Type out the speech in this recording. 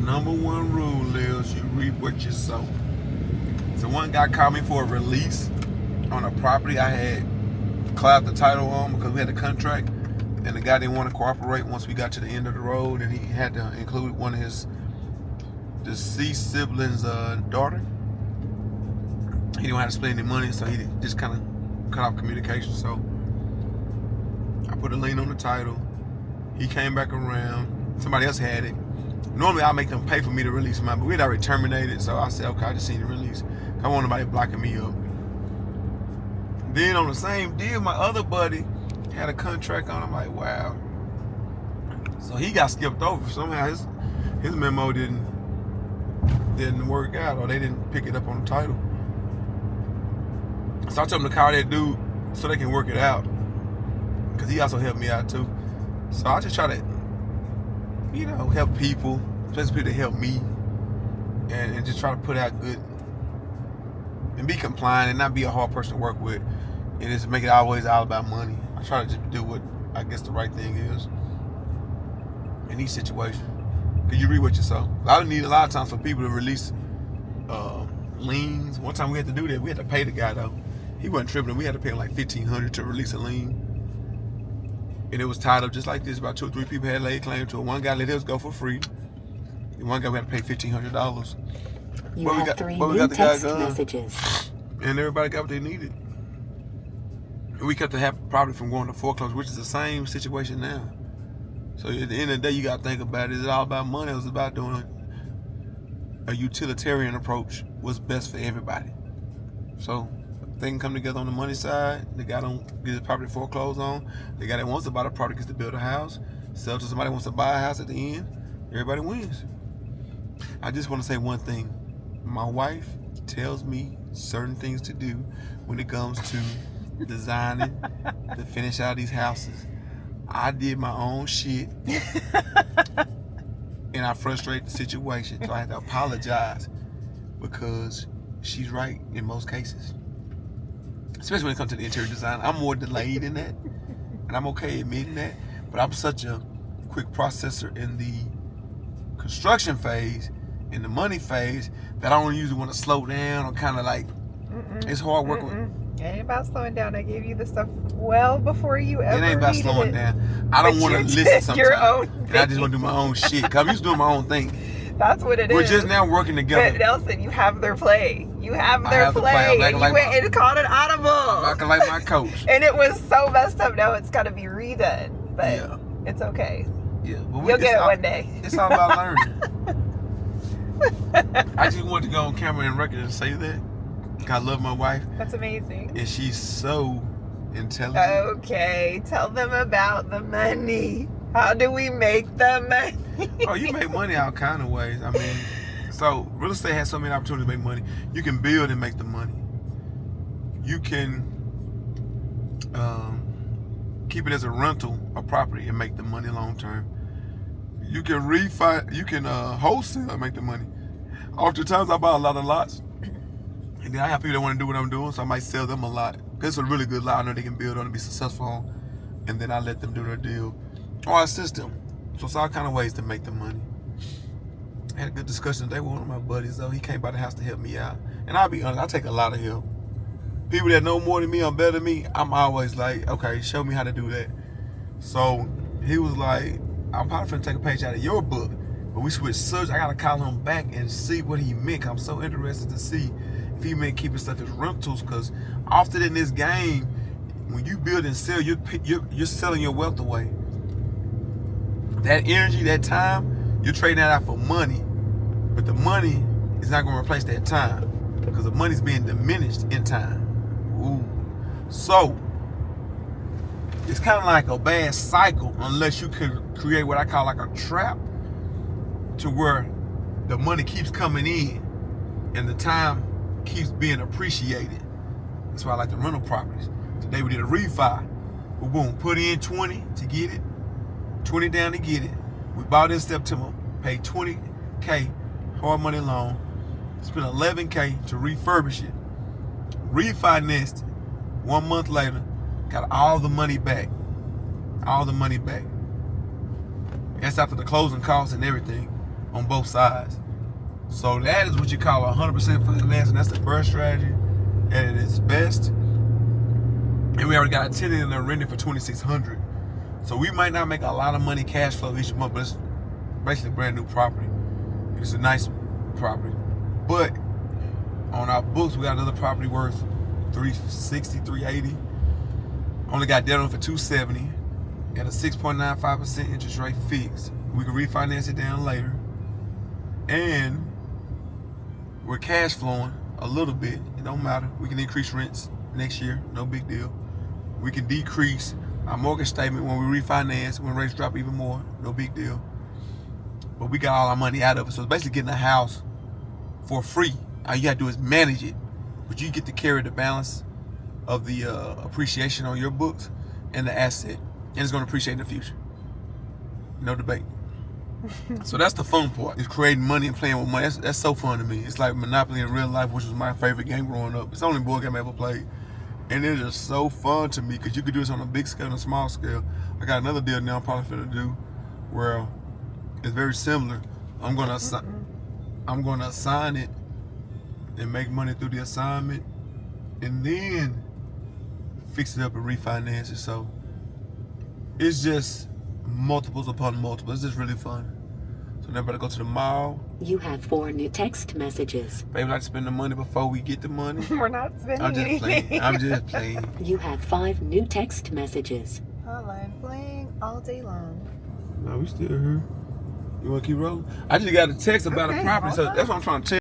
number one rule is you reap what you sow. So one guy called me for a release on a property I had cleared the title on because we had a contract, and the guy didn't want to cooperate once we got to the end of the road, and he had to include one of his deceased siblings' daughter. He didn't have to split any money, so he just kind of cut off communication. So I put a lien on the title. He came back around. Somebody else had it. Normally I make them pay for me to release mine, but we'd already terminated. So I said, okay, I just seen the release. I don't want nobody blocking me up. Then on the same deal, my other buddy had a contract on. I'm like, wow. So he got skipped over. Somehow his memo didn't work out, or they didn't pick it up on the title. So I told him to call that dude so they can work it out, because he also helped me out too. So I just try to, help people, especially people that help me, and just try to put out good and be compliant and not be a hard person to work with, and just make it always all about money. I try to just do what I guess the right thing is in each situation. Because you read what you sow. I need a lot of times for people to release liens. One time we had to do that. We had to pay the guy though. He wasn't tripping. We had to pay him like $1,500 to release a lien. And it was tied up just like this. About 2 or 3 people had laid claim to it. One guy let his go for free. And one guy we had to pay $1,500. You have 3 new text messages. And everybody got what they needed. And we kept the property from going to foreclosure, which is the same situation now. So at the end of the day, you got to think about it. Is it all about money? It was about doing a utilitarian approach. What's best for everybody. So they can come together on the money side. The guy don't get his property foreclosed on. The guy that wants to buy the property gets to build a house. Sell to somebody who wants to buy a house at the end. Everybody wins. I just want to say one thing. My wife tells me certain things to do when it comes to designing to finish out these houses. I did my own shit and I frustrated the situation, so I had to apologize, because she's right in most cases, especially when it comes to the interior design. I'm more delayed in that, and I'm okay admitting that, but I'm such a quick processor in the construction phase, in the money phase, that I don't usually want to slow down or kind of like, it's hard working with. It ain't about slowing down. I gave you the stuff well before you ever It ain't about slowing down. I don't want to listen sometimes. Your own and I just want to do my own shit. Cause I'm used to doing my own thing. That's what it is. We're just now working together. But Nelson, you have their play. You have I their have to play. play. And you went and called an audible. I'm acting like my coach. And it was so messed up. Now it's got to be redone. But Yeah. it's okay. Yeah, but You'll get it one day. It's all about learning. I just wanted to go on camera and record and say that. I love my wife. That's amazing. And she's so intelligent. Okay, tell them about the money. How do we make the money? Oh, you make money all kind of ways. I mean, so real estate has so many opportunities to make money. You can build and make the money. You can keep it as a rental, a property, and make the money long term. You can wholesale and make the money. Oftentimes I buy a lot of lots, and then I have people that want to do what I'm doing, so I might sell them a lot. It's a really good lot I know they can build on and be successful on, and then I let them do their deal, or I assist them. So it's all kind of ways to make the money. I had a good discussion today with one of my buddies though. He came by the house to help me out, and I'll be honest, I take a lot of help. People that know more than me or better than me, I'm always like, okay, show me how to do that. So he was like, I'm probably finna take a page out of your book, but we switched subjects. I gotta call him back and see what he meant. I'm so interested to see if he meant keeping stuff as rentals, because often in this game, when you build and sell, you're selling your wealth away. That energy, that time, you're trading that out for money, but the money is not gonna replace that time, because the money's being diminished in time. Ooh. So it's kind of like a bad cycle unless you can create what I call like a trap, to where the money keeps coming in and the time keeps being appreciated. That's why I like the rental properties. Today we did a refi. Boom, put in 20 to get it, 20 down to get it. We bought in September, paid $20K hard money loan, spent $11K to refurbish it, refinanced it. 1 month later, got all the money back. All the money back. That's after the closing costs and everything. on both sides. So that is what you call 100% financing. That's the birth strategy at its best. And we already got a tenant in there renting for $2,600. So we might not make a lot of money cash flow each month, but it's basically a brand new property. It's a nice property. But on our books, we got another property worth $360, $380. Only got debt on for $270 at a 6.95% interest rate fixed. We can refinance it down later. And we're cash flowing a little bit. It don't matter. We can increase rents next year. No big deal. We can decrease our mortgage statement when we refinance, when rates drop even more. No big deal. But we got all our money out of it. So it's basically getting a house for free. All you gotta do is manage it. But you get to carry the balance of the appreciation on your books and the asset. And it's gonna appreciate in the future. No debate. So that's the fun part. Is creating money and playing with money. That's so fun to me. It's like Monopoly in real life, which was my favorite game growing up. It's the only board game I ever played. And it is so fun to me because you could do this on a big scale and a small scale. I got another deal now I'm probably finna do where it's very similar. I'm gonna assign it and make money through the assignment and then fix it up and refinance it. So it's just multiples upon multiples. It's just really fun. So now I better go to the mall. You have 4 new text messages. Baby, like to spend the money before we get the money. We're not spending I'm just anything. playing. I'm just playing. You have 5 new text messages. Hotline bling all day long. No, we still here. You wanna keep rolling? I just got a text about a Okay, property, so hold that's what I'm trying to tell you.